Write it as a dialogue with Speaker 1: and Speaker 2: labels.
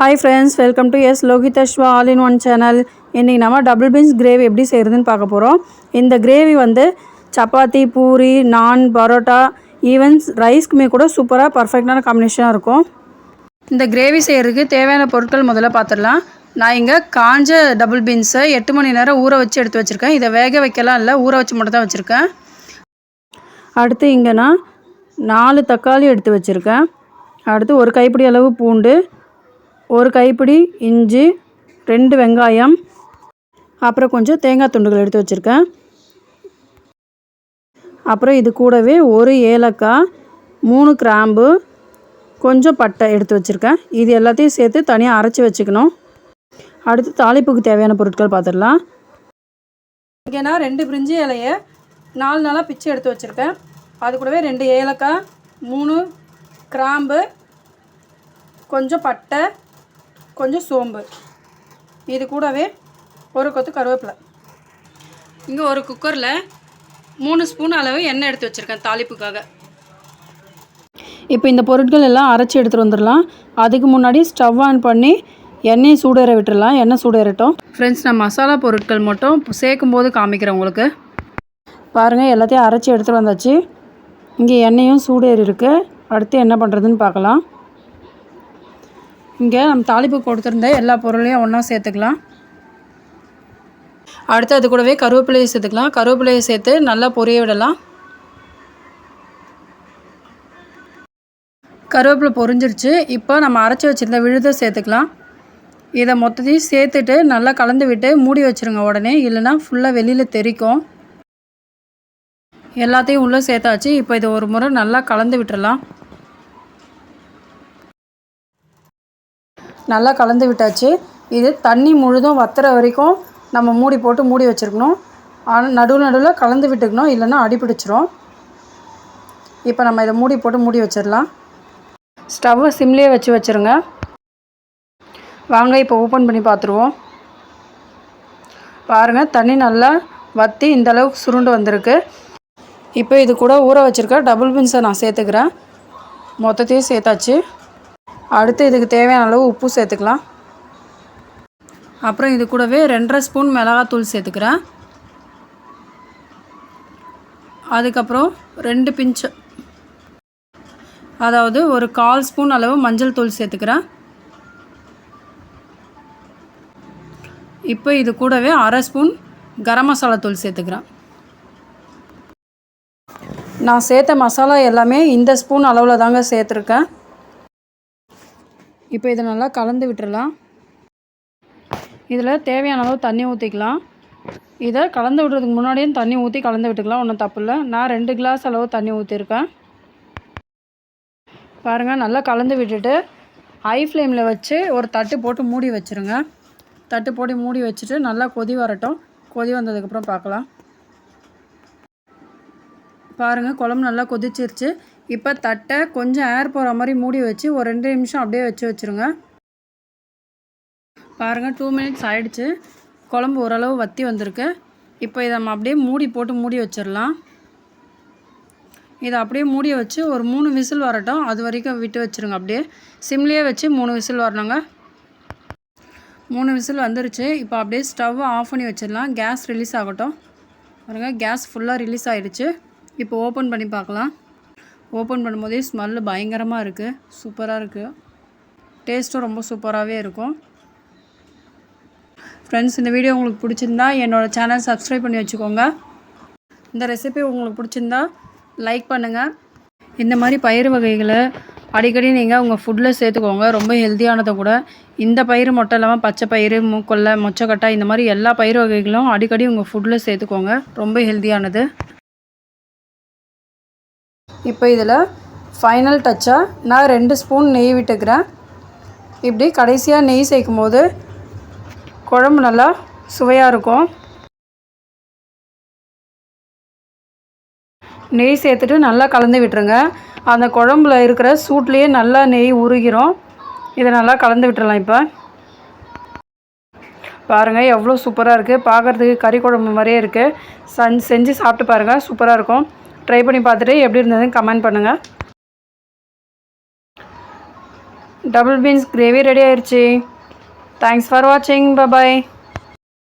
Speaker 1: Hi friends, welcome to S Lohitashwa All in One channel. இன்னைக்கு நம்ம double beans gravy எப்படி செய்கிறதுன்னு பார்க்க போகிறோம். இந்த கிரேவி வந்து சப்பாத்தி, பூரி, நான், பரோட்டா, ஈவன் ரைஸ்க்குமே கூட சூப்பராக பர்ஃபெக்டான காம்பினேஷனாக இருக்கும். இந்த கிரேவி செய்கிறதுக்கு தேவையான பொருட்கள் முதல்ல பார்த்துடலாம். நான் இங்கே காஞ்ச டபுள் பீன்ஸை 8 மணி நேரம் ஊற வச்சு எடுத்து வச்சுருக்கேன். இதை வேக வைக்கலாம் இல்லை, ஊற வச்சு மட்டும் தான் வச்சுருக்கேன். அடுத்து இங்கே நான் 4 தக்காளி எடுத்து வச்சுருக்கேன். அடுத்து ஒரு கைப்பிடி அளவு பூண்டு, ஒரு கைப்பிடி இஞ்சி, 2 வெங்காயம், அப்புறம் கொஞ்சம் தேங்காய் துண்டுகள் எடுத்து வச்சுருக்கேன். அப்புறம் இது கூடவே ஒரு ஏலக்காய், 3 கிராம்பு, கொஞ்சம் பட்டை எடுத்து வச்சுருக்கேன். இது எல்லாத்தையும் சேர்த்து தனியாக அரைச்சி வச்சுக்கணும். அடுத்து தாளிப்புக்கு தேவையான பொருட்கள் பார்த்துடலாம். இங்கே நான் 2 பிரிஞ்சி இலையை 4 நாளாக பிச்சு எடுத்து வச்சுருக்கேன். அது கூடவே 2 ஏலக்காய், 3 கிராம்பு, கொஞ்சம் பட்டை, கொஞ்சம் சோம்பு, இது கூடவே ஒரு கொத்து கருவேப்பிலை. இங்கே ஒரு குக்கரில் 3 ஸ்பூன் அளவு எண்ணெய் எடுத்து வச்சுருக்கேன் தாளிப்புக்காக. இப்போ இந்த பொருட்கள் எல்லாம் அரைச்சி எடுத்துகிட்டு வந்துடலாம். அதுக்கு முன்னாடி ஸ்டவ் ஆன் பண்ணி எண்ணெயை சூடேற விட்டுடலாம். எண்ணெய் சூடேறட்டும். ஃப்ரெண்ட்ஸ், நான் மசாலா பொருட்கள் மட்டும் சேர்க்கும் போது காமிக்கிறேன் உங்களுக்கு. பாருங்கள், எல்லாத்தையும் அரைச்சி எடுத்துகிட்டு வந்தாச்சு. இங்கே எண்ணெயும் சூடேறி இருக்குது. அடுத்து என்ன பண்ணுறதுன்னு பார்க்கலாம். இங்கே நம்ம தாளிப்பு கொடுத்துருந்த எல்லா பொருளையும் ஒன்றா சேர்த்துக்கலாம். அடுத்து அது கூடவே கருவேப்பிலையை சேர்த்துக்கலாம். கருவேப்பிலையை சேர்த்து நல்லா பொரிய விடலாம். கருவேப்பிலை பொரிஞ்சிருச்சு. இப்போ நம்ம அரைச்சி வச்சுருந்த விழுதை சேர்த்துக்கலாம். இதை மொத்தத்தையும் சேர்த்துட்டு நல்லா கலந்து விட்டு மூடி வச்சுருங்க உடனே, இல்லைன்னா ஃபுல்லாக வெளியில் தெறிக்கும். எல்லாத்தையும் உள்ளே சேர்த்தாச்சு. இப்போ இதை ஒரு முறை நல்லா கலந்து விட்டுறலாம். நல்லா கலந்து விட்டாச்சு. இது தண்ணி முழுதும் வத்துற வரைக்கும் நம்ம மூடி போட்டு மூடி வச்சுருக்கணும். ஆனால் நடுவில் கலந்து விட்டுக்கணும், இல்லைன்னா அடிப்பிடிச்சிரும். இப்போ நம்ம இதை மூடி போட்டு மூடி வச்சிடலாம். ஸ்டவ்வை சிம்லேயே வச்சுருங்க. வாங்க இப்போ ஓப்பன் பண்ணி பார்த்துருவோம். பாருங்கள், தண்ணி நல்லா வற்றி இந்தளவுக்கு சுருண்டு வந்திருக்கு. இப்போ இது கூட ஊற வச்சுருக்க டபுள் பீன்ஸை நான் சேர்த்துக்கிறேன். மொத்தத்தையும் சேர்த்தாச்சு. அடுத்து இதுக்கு தேவையான அளவு உப்பு சேர்த்துக்கலாம். அப்புறம் இது கூடவே 2.5 ஸ்பூன் மிளகாத்தூள் சேர்த்துக்கிறேன். அதுக்கப்புறம் 2 பிஞ்ச், அதாவது ஒரு 1/4 ஸ்பூன் அளவு மஞ்சள் தூள் சேர்த்துக்கிறேன். இப்போ இது கூடவே 1/2 ஸ்பூன் கரம் மசாலா தூள் சேர்த்துக்கிறேன். நான் சேர்த்த மசாலா எல்லாமே இந்த ஸ்பூன் அளவில் தாங்க சேர்த்துருக்கேன். இப்போ இதை நல்லா கலந்து விட்டுறலாம். இதில் தேவையான அளவு தண்ணி ஊற்றிக்கலாம். இதை கலந்து விடுறதுக்கு முன்னாடியும் தண்ணி ஊற்றி கலந்து விட்டுக்கலாம், ஒன்றும் தப்பு இல்லை. நான் 2 கிளாஸ் அளவு தண்ணி ஊற்றிருக்கேன். பாருங்கள், நல்லா கலந்து விட்டுட்டு ஹை ஃப்ளேமில் வச்சு ஒரு தட்டு போட்டு மூடி வச்சுருங்க. தட்டு போட்டு மூடி வச்சுட்டு நல்லா கொதி வரட்டும். கொதி வந்ததுக்கப்புறம் பார்க்கலாம். பாருங்கள், குழம்பு நல்லா கொதிச்சிருச்சு. இப்போ தட்டை கொஞ்சம் ஏர் போகிற மாதிரி மூடி வச்சு ஒரு 2 நிமிஷம் அப்படியே வச்சுருங்க. பாருங்கள், 2 மினிட்ஸ் ஆகிடுச்சு. குழம்பு ஓரளவு வற்றி வந்திருக்கு. இப்போ இதை நம்ம அப்படியே மூடி போட்டு மூடி வச்சிடலாம். இதை அப்படியே மூடி வச்சு ஒரு 3 விசில் வரட்டும். அது வரைக்கும் விட்டு வச்சுருங்க. அப்படியே சிம்லேயே வச்சு 3 விசில் வரணுங்க. 3 விசில் வந்துருச்சு. இப்போ அப்படியே ஸ்டவ் ஆஃப் பண்ணி வச்சிடலாம். கேஸ் ரிலீஸ் ஆகட்டும். பாருங்கள், கேஸ் ஃபுல்லாக ரிலீஸ் ஆகிடுச்சு. இப்போ ஓப்பன் பண்ணி பார்க்கலாம். ஓப்பன் பண்ணும்போதே ஸ்மெல்லு பயங்கரமாக இருக்குது. சூப்பராக இருக்குது. டேஸ்ட்டும் ரொம்ப சூப்பராகவே இருக்கும். ஃப்ரெண்ட்ஸ், இந்த வீடியோ உங்களுக்கு பிடிச்சிருந்தா என்னோடய சேனல் சப்ஸ்கிரைப் பண்ணி வச்சுக்கோங்க. இந்த ரெசிபி உங்களுக்கு பிடிச்சிருந்தா லைக் பண்ணுங்கள். இந்த மாதிரி பயிறு வகைகளை அடிக்கடி நீங்கள் உங்கள் ஃபுட்டில் சேர்த்துக்கோங்க. ரொம்ப ஹெல்த்தியானதை கூட. இந்த பயிறு மட்டும் இல்லாமல் பச்சை பயிறு, மூக்கொல்லை, மொச்சக்கட்டை, இந்த மாதிரி எல்லா பயிறு வகைகளும் அடிக்கடி உங்கள் ஃபுட்டில் சேர்த்துக்கோங்க. ரொம்ப ஹெல்த்தியானது. இப்போ இதில் ஃபைனல் டச்சாக நான் 2 ஸ்பூன் நெய் விட்டுக்கிறேன். இப்படி கடைசியாக நெய் சேர்க்கும் போது குழம்பு நல்லா சுவையாக இருக்கும். நெய் சேர்த்துட்டு நல்லா கலந்து விட்டுருங்க. அந்த குழம்புல இருக்கிற சூட்லேயே நல்லா நெய் உருகிரும். இதை நல்லா கலந்து விட்டுறலாம். இப்போ பாருங்கள், எவ்வளோ சூப்பராக இருக்குது. பார்க்குறதுக்கு கறி குழம்பு மாதிரியே இருக்குது. செஞ்சு சாப்பிட்டு பாருங்கள், சூப்பராக இருக்கும். ட்ரை பண்ணி பார்த்துட்டு எப்படி இருந்ததுன்னு கமெண்ட் பண்ணுங்கள். டபுள் பீன்ஸ் கிரேவி ரெடி ஆயிடுச்சு. தேங்க்ஸ் ஃபார் வாட்சிங். பாய்.